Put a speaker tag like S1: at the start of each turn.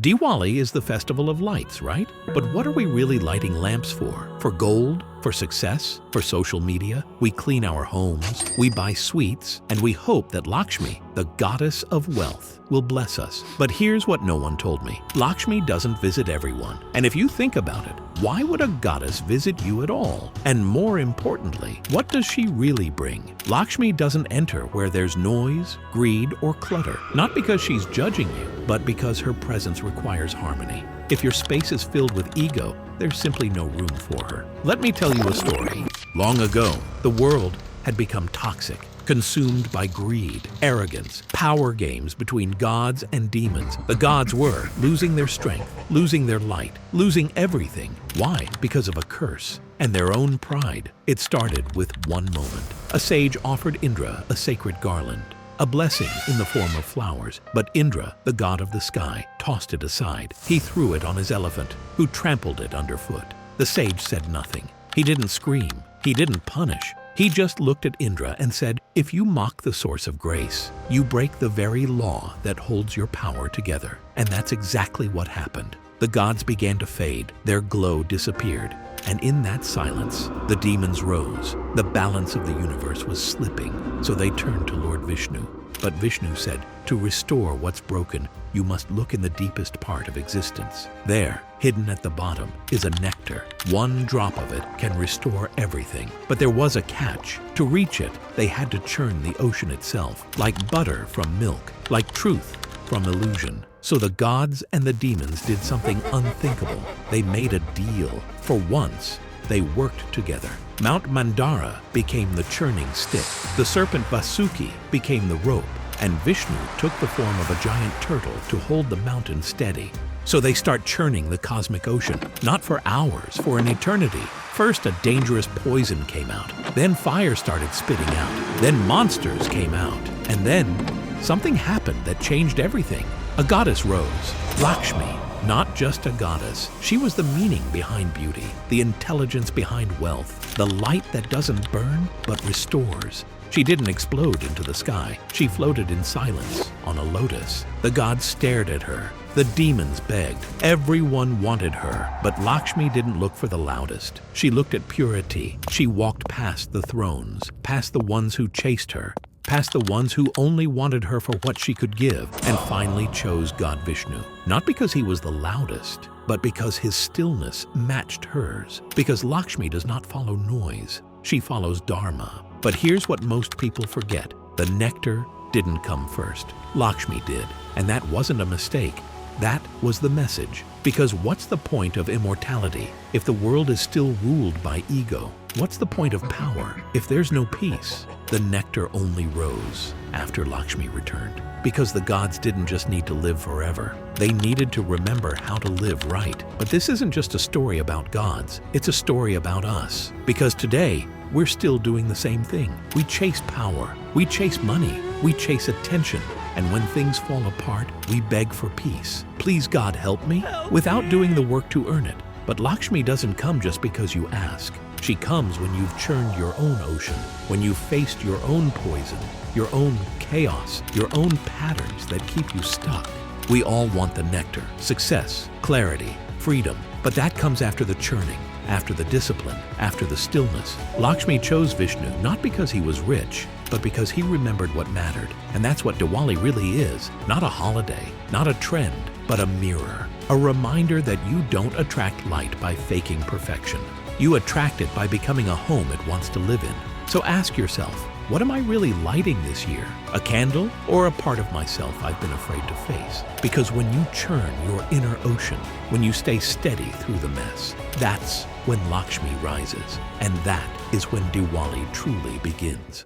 S1: Diwali is the festival of lights, right? But what are we really lighting lamps for? For gold? For success? For social media? We clean our homes, we buy sweets, and we hope that Lakshmi, the goddess of wealth, will bless us. But here's what no one told me. Lakshmi doesn't visit everyone. And if you think about it, why would a goddess visit you at all? And more importantly, what does she really bring? Lakshmi doesn't enter where there's noise, greed, or clutter. Not because she's judging you, but because her presence requires harmony. If your space is filled with ego, there's simply no room for her. Let me tell you a story. Long ago, the world had become toxic, consumed by greed, arrogance, power games between gods and demons. The gods were losing their strength, losing their light, losing everything. Why? Because of a curse and their own pride. It started with one moment. A sage offered Indra a sacred garland, a blessing in the form of flowers, but Indra, the god of the sky, tossed it aside. He threw it on his elephant, who trampled it underfoot. The sage said nothing. He didn't scream. He didn't punish. He just looked at Indra and said, "If you mock the source of grace, you break the very law that holds your power together." And that's exactly what happened. The gods began to fade. Their glow disappeared. And in that silence, the demons rose. The balance of the universe was slipping, so they turned to Lord Vishnu. But Vishnu said, to restore what's broken, you must look in the deepest part of existence. There, hidden at the bottom, is a nectar. One drop of it can restore everything. But there was a catch. To reach it, they had to churn the ocean itself, like butter from milk, like truth from illusion. So the gods and the demons did something unthinkable. They made a deal. For once, they worked together. Mount Mandara became the churning stick. The serpent Vasuki became the rope. And Vishnu took the form of a giant turtle to hold the mountain steady. So they start churning the cosmic ocean, not for hours, for an eternity. First, a dangerous poison came out. Then fire started spitting out. Then monsters came out. And then something happened that changed everything. A goddess rose, Lakshmi. Not just a goddess. She was the meaning behind beauty, the intelligence behind wealth, the light that doesn't burn but restores. She didn't explode into the sky. She floated in silence on a lotus. The gods stared at her. The demons begged. Everyone wanted her. But Lakshmi didn't look for the loudest. She looked at purity. She walked past the thrones, past the ones who chased her, past the ones who only wanted her for what she could give, and finally chose God Vishnu. Not because he was the loudest, but because his stillness matched hers. Because Lakshmi does not follow noise. She follows Dharma. But here's what most people forget. The nectar didn't come first. Lakshmi did. And that wasn't a mistake. That was the message. Because what's the point of immortality if the world is still ruled by ego? What's the point of power if there's no peace? The nectar only rose after Lakshmi returned. Because the gods didn't just need to live forever. They needed to remember how to live right. But this isn't just a story about gods. It's a story about us. Because today, we're still doing the same thing. We chase power. We chase money. We chase attention. And when things fall apart, we beg for peace. Please, God, help me, without doing the work to earn it. But Lakshmi doesn't come just because you ask. She comes when you've churned your own ocean, when you've faced your own poison, your own chaos, your own patterns that keep you stuck. We all want the nectar, success, clarity, freedom, but that comes after the churning, after the discipline, after the stillness. Lakshmi chose Vishnu not because he was rich, but because he remembered what mattered. And that's what Diwali really is. Not a holiday, not a trend, but a mirror. A reminder that you don't attract light by faking perfection. You attract it by becoming a home it wants to live in. So ask yourself, what am I really lighting this year? A candle or a part of myself I've been afraid to face? Because when you churn your inner ocean, when you stay steady through the mess, that's when Lakshmi rises. And that is when Diwali truly begins.